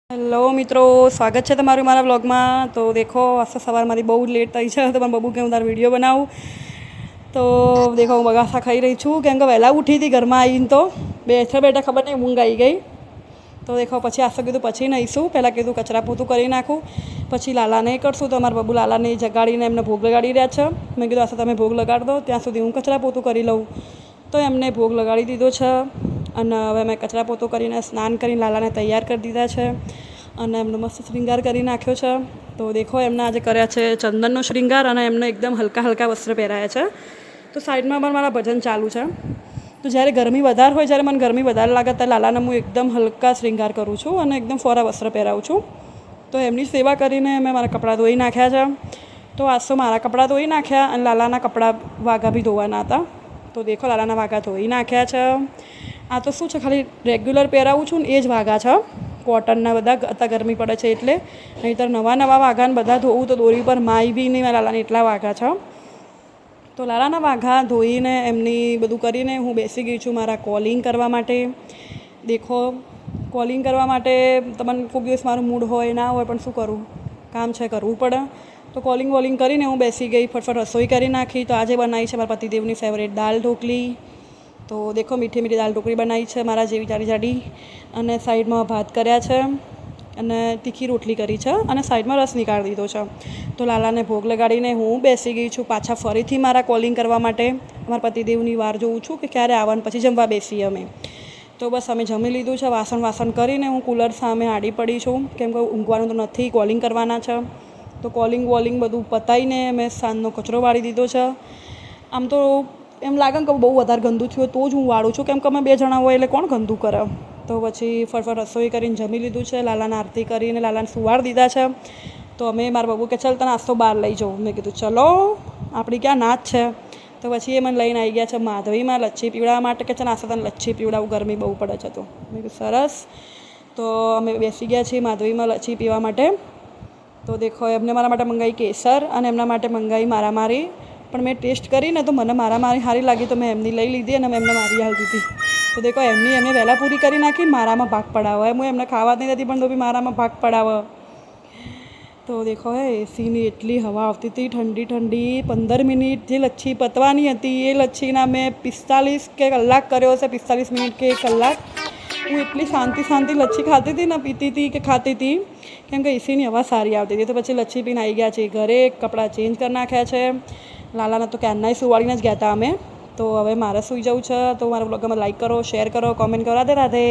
Hello મિત્રો, સ્વાગત છે તમારું મારા વ્લોગમાં। તો દેખો આજ સવારમાંથી બહુ લેટ થઈ છે તો પણ બબુ કે હું તારો વિડીયો બનાવું। તો દેખો હું બગાસા ખાઈ રહી છું કેમ કે વહેલા ઉઠી હતી ઘરમાં આવીને તો બેઠા બેઠા ખબર નહીં ઊંઘ આવી ગઈ। તો દેખો પછી આજ કીધું પછી નહીશું, પહેલાં કીધું કચરા પોતું કરી નાખું પછી લાલાને કરશું। તો અમારા બબુ લાલાને જગાડીને એમને ભોગ લગાડી રહ્યા છે। મેં કીધું આજ તમે ભોગ લગાડી દો, ત્યાં સુધી હું કચરા પોતું કરી લઉં। તો એમને ભોગ લગાડી દીધો છે અને હવે મેં કચરા પોતું કરીને સ્નાન કરીને લાલાને તૈયાર કરી દીધા છે અને એમનો મસ્ત શ્રૃંગાર કરી નાખ્યો છે। તો દેખો એમને આજે કર્યા છે ચંદનનો શ્રૃંગાર અને એમને એકદમ હલકા હલકા વસ્ત્ર પહેરાયા છે। તો સાઈડમાં પણ મારા ભજન ચાલુ છે। તો જ્યારે ગરમી વધારે હોય, જ્યારે મને ગરમી વધારે લાગે ત્યારે લાલાને હું એકદમ હલકા શ્રૃંગાર કરું છું અને એકદમ ફોરા વસ્ત્ર પહેરાવું છું। તો એમની સેવા કરીને મેં મારા કપડાં ધોઈ નાખ્યા છે। તો આજ તો મારા કપડાં ધોઈ નાખ્યા અને લાલાના કપડાં વાઘા બી ધોવાના હતા। તો દેખો લાલાના વાઘા ધોઈ નાખ્યા છે। આ તો શું છે, ખાલી રેગ્યુલર પહેરાવું છું ને એ જ વાઘા છે, કોટનના બધા। અત્યારે ગરમી પડે છે એટલે, નહીંતર નવા નવા વાઘાને બધા ધોવું તો દોરી પર માય બી નહીં લાલાને એટલા વાઘા છે। તો લાલાના વાઘા ધોઈને એમની બધું કરીને હું બેસી ગઈ છું મારા કોલિંગ કરવા માટે। દેખો કોલિંગ કરવા માટે તમને કોઈ દિવસ મારું મૂડ હોય ના હોય પણ શું કરું, કામ છે કરવું પડે। તો કોલિંગ વોલિંગ કરીને હું બેસી ગઈ, ફટફટ રસોઈ કરી નાખી। તો આજે બનાવી છે મારા પતિદેવની ફેવરેટ દાલ ઢોકળી। તો દેખો મીઠી મીઠી દાલ ઢોકળી બનાવી છે મારા જેવી જાડી જાડી, અને સાઈડમાં ભાત કર્યા છે અને તીખી રોટલી કરી છે અને સાઈડમાં રસ નીકાળી દીધો છે। તો લાલાને ભોગ લગાડીને હું બેસી ગઈ છું પાછા ફરીથી મારા કોલિંગ કરવા માટે। મારા પતિદેવની વાર જોઉં છું કે ક્યારે આવવાનું, પછી જમવા બેસીએ અમે। તો બસ અમે જમી લીધું છે, વાસણ કરીને હું કુલર સામે આડી પડી છું કેમ કે ઊંઘવાનું તો નથી, કોલિંગ કરવાના છે। તો કોલિંગ વોલિંગ બધું પતાવીને મેં સાંજનો કચરો વાળી દીધો છે। આમ તો એમ લાગે ને કે બહુ વધારે ગંદુ થયું તો જ હું વાળું છું કેમ કે અમે 2 જણા હોય એટલે કોણ ગંદુ કરે। તો પછી ફટફટ રસોઈ કરીને જમી લીધું છે, લાલાને આરતી કરીને લાલાને સુવાડી દીધા છે। તો અમે મારા બબુ કે ચાલ તને નાસ્તો બહાર લઈ જાઉં। મેં કીધું ચલો, આપણી ક્યાં નાચ છે। તો પછી એ મને લઈને આવી ગયા છે માધવીમાં લચ્છી પીવડાવવા માટે, કે છે નાસ્તો તને લચ્છી પીવડાવું, ગરમી બહુ પડે છે। તો મેં કીધું સરસ। તો અમે બેસી ગયા છીએ માધવીમાં લચ્છી પીવા માટે। તો દેખો એમને મારા માટે મંગાવી કેસર અને એમના માટે મંગાવી મારામારી, પણ મેં ટેસ્ટ કરીને તો મને મારામારી સારી લાગી તો મેં એમની લઈ લીધી અને મેં એમને મારી હાલ દીધી। તો દેખો એમને વહેલા પૂરી કરી નાખી, મારામાં ભાગ પડાવે। હું એમને ખાવા જ નહીં હતી પણ તો બી મારામાં ભાગ પડાવે। તો દેખો એસીની એટલી હવા આવતી હતી ઠંડી ઠંડી। 15 મિનિટ જે લચ્છી પતવાની હતી એ લચ્છીના મેં 45 કે કલાક કર્યો હશે, 45 મિનિટ કે 1 કલાક। હું એટલી શાંતિ લચ્છી ખાતી હતી ને, પીતી હતી કે ખાતી હતી કેમ કે એસીની હવા સારી આવતી હતી। તો પછી લચ્છી પીને આવી ગયા છે ઘરે, કપડાં ચેન્જ કરી નાખ્યા છે। લાલાને તો ક્યારનાય સુવાડીને જ ગયા હતા અમે। તો હવે મારે સૂઈ જવું છે। તો મારા બ્લોગમાં લાઈક કરો, શેર કરો, કોમેન્ટ કરો। રાધે રાધે।